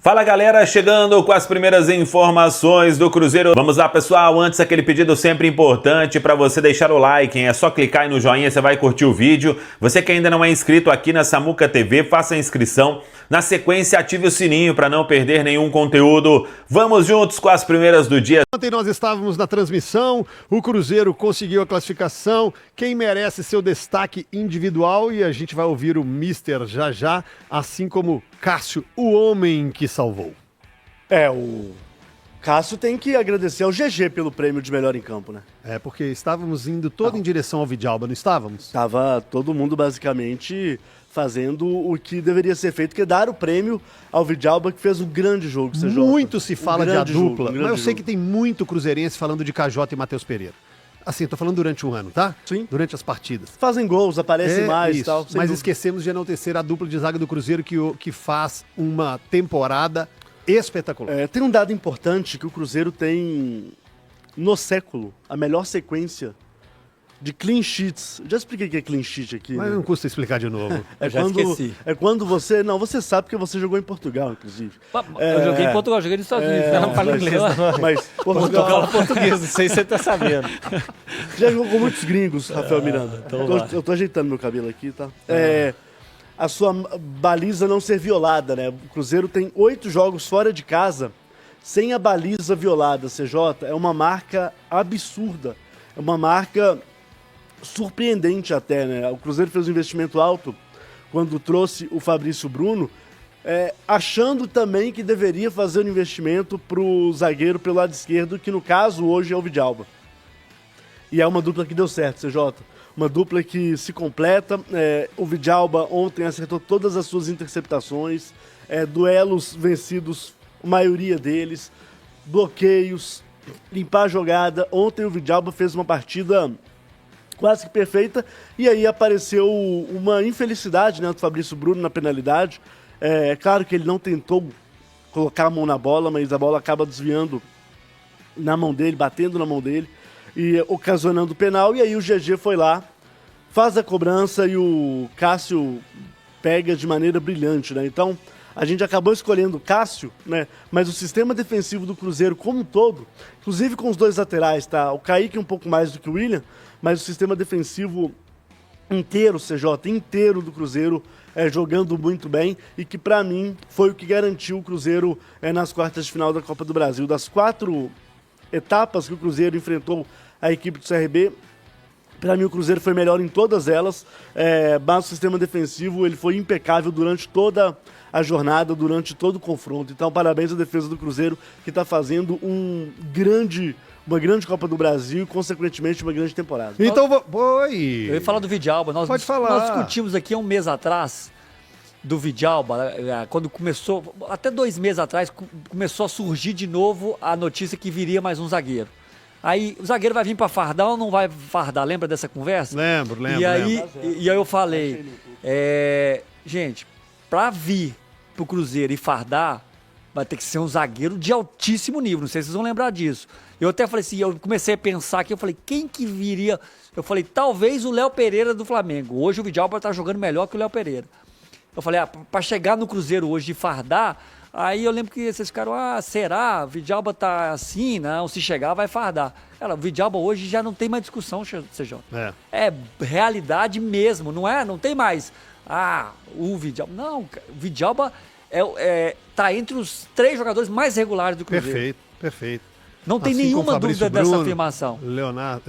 Fala galera, chegando com as primeiras informações do Cruzeiro. Vamos lá pessoal, antes aquele pedido sempre importante para você deixar o like, hein? É só clicar aí no joinha, você vai curtir o vídeo. Você que ainda não é inscrito aqui na Samuca TV, faça a inscrição. Na sequência, ative o sininho para não perder nenhum conteúdo. Vamos juntos com as primeiras do dia. Ontem nós estávamos na transmissão, o Cruzeiro conseguiu a classificação, quem merece seu destaque individual, e a gente vai ouvir o Mister já já, assim como Cássio, o homem que salvou. O Cássio tem que agradecer ao GG pelo prêmio de melhor em campo, né? É, porque estávamos indo todo em direção ao Vidalba, não estávamos? Tava todo mundo basicamente fazendo o que deveria ser feito, que é dar o prêmio ao Vidalba, que fez um grande jogo. Muito se fala de a dupla, mas eu sei jogo. que tem muito cruzeirense falando de KJ e Matheus Pereira. Assim, eu tô falando durante o ano, tá? Sim. Durante as partidas. Fazem gols, aparecem mais e isso. tal. sem Mas dúvida. esquecemos de enaltecer a dupla de zaga do Cruzeiro que faz uma temporada espetacular. Tem um dado importante que o Cruzeiro tem, no século, a melhor sequência de clean sheets. Já expliquei o que é clean sheet aqui, Mas né? não custa explicar de novo. Eu já esqueci. É quando você... Não, você sabe porque você jogou em Portugal, inclusive. Eu joguei em Portugal, joguei nos Estados Unidos, eu não falo inglês. Mas Portugal é português, não sei se você tá sabendo. já jogou com muitos gringos, Rafael Miranda. então vai. Eu tô ajeitando meu cabelo aqui, tá? A sua baliza não ser violada, né? O Cruzeiro tem 8 jogos fora de casa sem a baliza violada, CJ. É uma marca absurda. É uma marca surpreendente até, né? O Cruzeiro fez um investimento alto quando trouxe o Fabrício Bruno, achando também que deveria fazer um investimento pro zagueiro pelo lado esquerdo, que no caso hoje é o Vidalba. E é uma dupla que deu certo, CJ. Uma dupla que se completa. O Vidalba ontem acertou todas as suas interceptações, duelos vencidos, a maioria deles, bloqueios, limpar a jogada. Ontem o Vidalba fez uma partida quase que perfeita, e aí apareceu uma infelicidade, né, do Fabrício Bruno na penalidade. É claro que ele não tentou colocar a mão na bola, mas a bola acaba desviando na mão dele, batendo na mão dele e ocasionando o penal, e aí o GG foi lá, faz a cobrança e o Cássio pega de maneira brilhante, né? Então, a gente acabou escolhendo o Cássio, né? Mas o sistema defensivo do Cruzeiro como um todo, inclusive com os dois laterais, tá? O Kaique um pouco mais do que o William, mas o sistema defensivo inteiro, CJ, inteiro do Cruzeiro, jogando muito bem, e que pra mim foi o que garantiu o Cruzeiro nas quartas de final da Copa do Brasil. Das 4 etapas que o Cruzeiro enfrentou a equipe do CRB, para mim o Cruzeiro foi melhor em todas elas, mas o sistema defensivo ele foi impecável durante toda a jornada, durante todo o confronto. Então parabéns à defesa do Cruzeiro, que está fazendo uma grande Copa do Brasil e, consequentemente, uma grande temporada. Então, Eu ia falar do Vidalba. Pode falar. Nós discutimos aqui há um mês atrás do Vidalba, quando começou, até 2 meses atrás, começou a surgir de novo a notícia que viria mais um zagueiro. Aí, o zagueiro vai vir para fardar ou não vai fardar? Lembra dessa conversa? Lembro. E aí eu falei, gente, para vir pro Cruzeiro e fardar, vai ter que ser um zagueiro de altíssimo nível. Não sei se vocês vão lembrar disso. Eu até falei assim, eu comecei a pensar aqui, eu falei, quem que viria? Eu falei, talvez o Léo Pereira do Flamengo. Hoje o Vidalba tá jogando melhor que o Léo Pereira. Eu falei, para chegar no Cruzeiro hoje e fardar, aí eu lembro que vocês ficaram, será? O Vidalba tá assim? Não, se chegar vai fardar. Cara, o Vidalba hoje já não tem mais discussão, CJ. É realidade mesmo, não é? Não tem mais, o Vidalba. Não, o Vidalba tá entre os 3 jogadores mais regulares do Cruzeiro. Perfeito. Não tem Assim nenhuma dúvida dessa afirmação. Leonardo,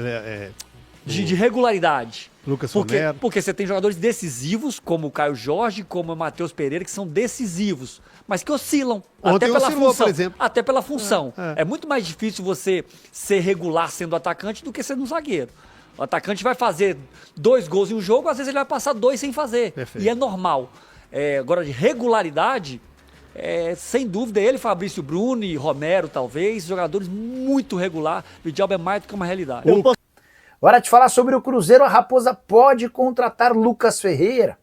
De regularidade. Lucas Porque Romero. você tem jogadores decisivos, como o Caio Jorge, como o Matheus Pereira, que são decisivos, mas que oscilam. Ontem até pela oscilou, função. por exemplo. Até pela função. É muito mais difícil você ser regular sendo atacante do que sendo um zagueiro. O atacante vai fazer 2 gols em um jogo, às vezes ele vai passar 2 sem fazer. Perfeito. E é normal. Agora, de regularidade, sem dúvida, ele, Fabrício Bruno e Romero, talvez, jogadores muito regular. O Vidalba é mais do que uma realidade. Hora de falar sobre o Cruzeiro. A Raposa pode contratar Lucas Ferreira.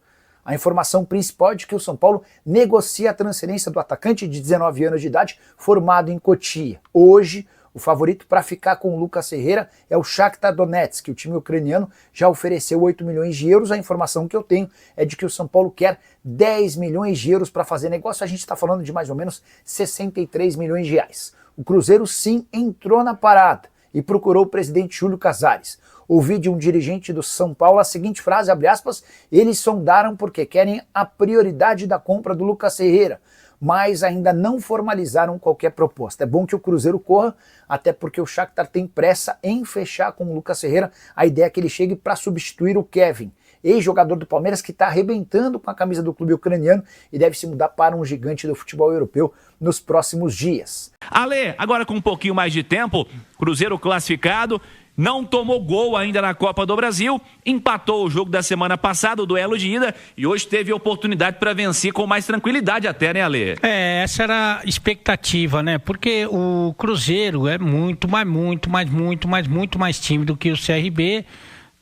A informação principal é de que o São Paulo negocia a transferência do atacante de 19 anos de idade, formado em Cotia. Hoje, O favorito para ficar com o Lucas Ferreira é o Shakhtar Donetsk, que o time ucraniano já ofereceu 8 milhões de euros. A informação que eu tenho é de que o São Paulo quer 10 milhões de euros para fazer negócio. A gente está falando de mais ou menos 63 milhões de reais. O Cruzeiro sim entrou na parada e procurou o presidente Júlio Casares. Ouvi de um dirigente do São Paulo a seguinte frase, abre aspas, eles sondaram porque querem a prioridade da compra do Lucas Ferreira, mas ainda não formalizaram qualquer proposta. É bom que o Cruzeiro corra, até porque o Shakhtar tem pressa em fechar com o Lucas Ferreira. A ideia é que ele chegue para substituir o Kevin, ex-jogador do Palmeiras que está arrebentando com a camisa do clube ucraniano e deve se mudar para um gigante do futebol europeu nos próximos dias. Ale, agora com um pouquinho mais de tempo, Cruzeiro classificado, não tomou gol ainda na Copa do Brasil, empatou o jogo da semana passada, o duelo de ida, e hoje teve oportunidade para vencer com mais tranquilidade até, né, Ale? Essa era a expectativa, né? Porque o Cruzeiro é muito mais tímido que o CRB.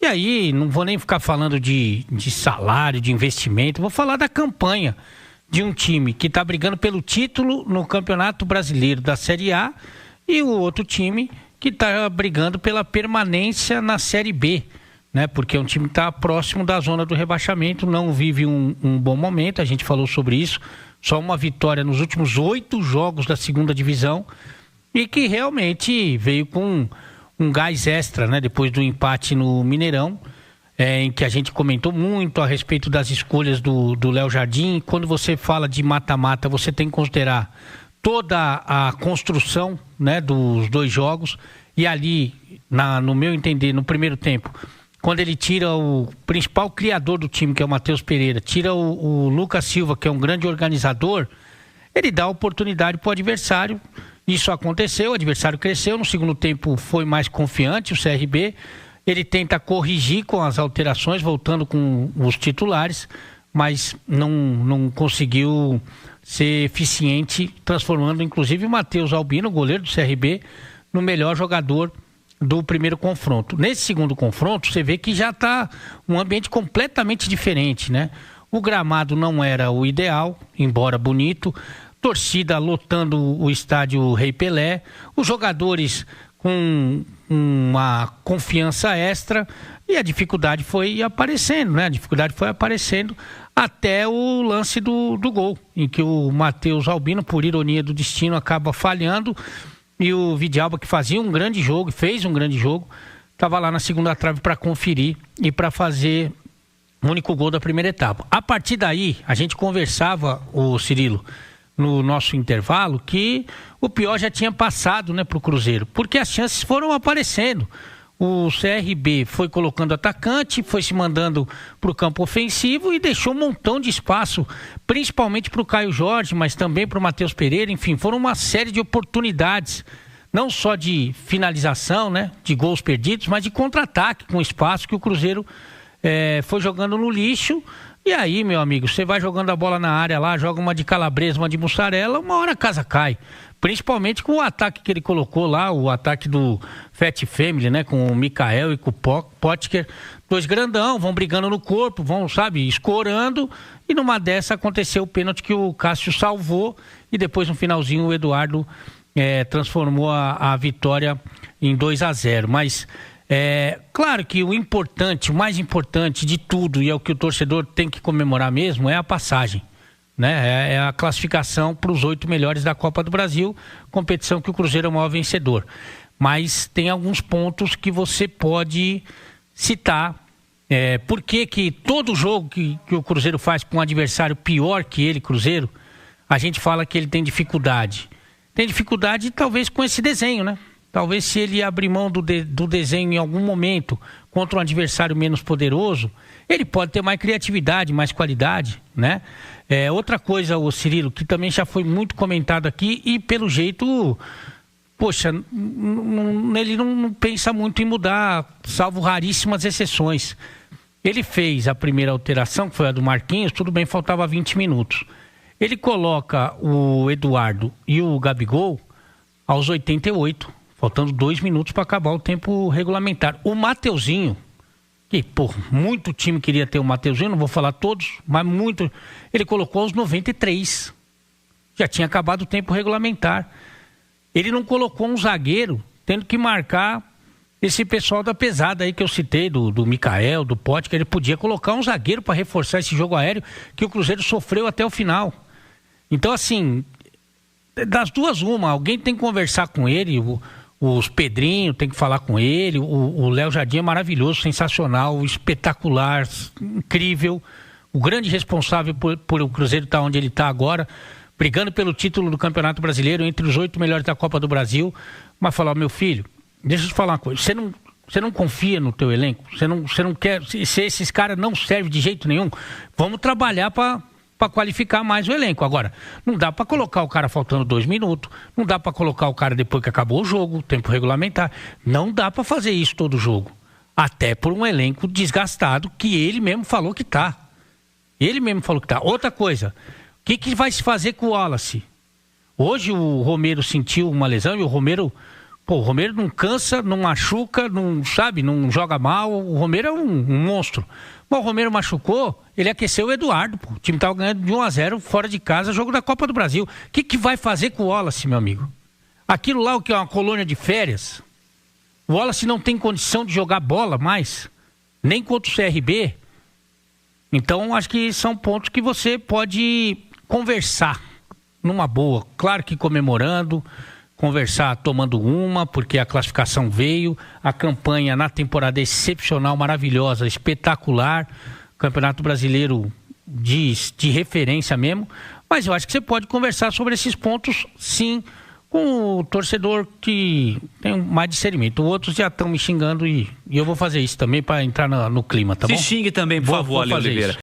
E aí, não vou nem ficar falando de salário, de investimento, vou falar da campanha de um time que está brigando pelo título no Campeonato Brasileiro da Série A e o outro time que está brigando pela permanência na Série B, né? Porque é um time que está próximo da zona do rebaixamento, não vive um bom momento, a gente falou sobre isso, só uma vitória nos últimos 8 jogos da segunda divisão e que realmente veio com um gás extra, né? Depois do empate no Mineirão, em que a gente comentou muito a respeito das escolhas do Léo Jardim. Quando você fala de mata-mata, você tem que considerar toda a construção, né, dos 2 jogos. E ali, no meu entender, no primeiro tempo, quando ele tira o principal criador do time, que é o Matheus Pereira, tira o Lucas Silva, que é um grande organizador, ele dá oportunidade para o adversário. Isso aconteceu, o adversário cresceu, no segundo tempo foi mais confiante o CRB, ele tenta corrigir com as alterações, voltando com os titulares, mas não conseguiu ser eficiente, transformando inclusive o Matheus Albino, goleiro do CRB, no melhor jogador do primeiro confronto. Nesse segundo confronto, você vê que já está um ambiente completamente diferente, né? O gramado não era o ideal, embora bonito, torcida lotando o estádio Rei Pelé, os jogadores com uma confiança extra e a dificuldade foi aparecendo, né? A dificuldade foi aparecendo até o lance do gol, em que o Matheus Albino, por ironia do destino, acaba falhando e o Vidalba, que fazia um grande jogo, fez um grande jogo, estava lá na segunda trave para conferir e para fazer o único gol da primeira etapa. A partir daí, a gente conversava, o Cirilo, no nosso intervalo, que o pior já tinha passado, né, para o Cruzeiro, porque as chances foram aparecendo. O CRB foi colocando atacante, foi se mandando para o campo ofensivo e deixou um montão de espaço, principalmente para o Caio Jorge, mas também para o Matheus Pereira. Enfim, foram uma série de oportunidades, não só de finalização, né, de gols perdidos, mas de contra-ataque com espaço que o Cruzeiro foi jogando no lixo. E aí, meu amigo, você vai jogando a bola na área lá, joga uma de calabresa, uma de mussarela, uma hora a casa cai. Principalmente com o ataque que ele colocou lá, o ataque do Fat Family, né? Com o Mikael e com o Potker. 2 grandão, vão brigando no corpo, vão, sabe, escorando. E numa dessa aconteceu o pênalti que o Cássio salvou. E depois, no finalzinho, o Eduardo transformou a vitória em 2-0. Mas... claro que o mais importante de tudo, e é o que o torcedor tem que comemorar mesmo, é a passagem, né? É a classificação para os 8 melhores da Copa do Brasil, competição que o Cruzeiro é o maior vencedor. Mas tem alguns pontos que você pode citar. Por que todo jogo que o Cruzeiro faz com um adversário pior que ele, Cruzeiro, a gente fala que ele tem dificuldade? Tem dificuldade talvez com esse desenho, né? Talvez se ele abrir mão do desenho em algum momento contra um adversário menos poderoso, ele pode ter mais criatividade, mais qualidade, né? Outra coisa, o Cirilo, que também já foi muito comentado aqui e pelo jeito, poxa, ele não pensa muito em mudar, salvo raríssimas exceções. Ele fez a primeira alteração, que foi a do Marquinhos, tudo bem, faltava 20 minutos. Ele coloca o Eduardo e o Gabigol aos 88, faltando 2 minutos para acabar o tempo regulamentar. O Mateuzinho, que, muito time queria ter o Mateuzinho, não vou falar todos, mas muito, ele colocou aos 93. Já tinha acabado o tempo regulamentar. ele não colocou um zagueiro tendo que marcar esse pessoal da pesada aí que eu citei, do Mikael, do Pote, que ele podia colocar um zagueiro para reforçar esse jogo aéreo que o Cruzeiro sofreu até o final. Então, assim, das duas uma, alguém tem que conversar com ele, os Pedrinho tem que falar com ele, o Léo Jardim é maravilhoso, sensacional, espetacular, incrível, o grande responsável por o Cruzeiro estar onde ele está agora, brigando pelo título do Campeonato Brasileiro, entre os 8 melhores da Copa do Brasil, mas falar, meu filho, deixa eu te falar uma coisa, você não confia no teu elenco, você não quer, se esses caras não servem de jeito nenhum, vamos trabalhar para qualificar mais o elenco. Agora, não dá para colocar o cara faltando 2 minutos, não dá para colocar o cara depois que acabou o jogo, tempo regulamentar, não dá para fazer isso todo jogo, até por um elenco desgastado que ele mesmo falou que tá. Outra coisa, o que vai se fazer com o Wallace? Hoje o Romero sentiu uma lesão e o Romero não cansa, não machuca, não joga mal. O Romero é um monstro. Mas o Romero machucou, ele aqueceu o Eduardo. O time estava ganhando de 1-0 fora de casa, jogo da Copa do Brasil. O que vai fazer com o Wallace, meu amigo? Aquilo lá, o que é uma colônia de férias, o Wallace não tem condição de jogar bola mais, nem contra o CRB. Então, acho que são pontos que você pode conversar numa boa. Claro que comemorando, conversar tomando uma, porque a classificação veio, a campanha na temporada é excepcional, maravilhosa, espetacular, Campeonato Brasileiro de referência mesmo, mas eu acho que você pode conversar sobre esses pontos, sim, com o torcedor que tem mais discernimento. Outros já estão me xingando e eu vou fazer isso também para entrar no clima, tá bom? Se xingue também, por favor, Ale Oliveira.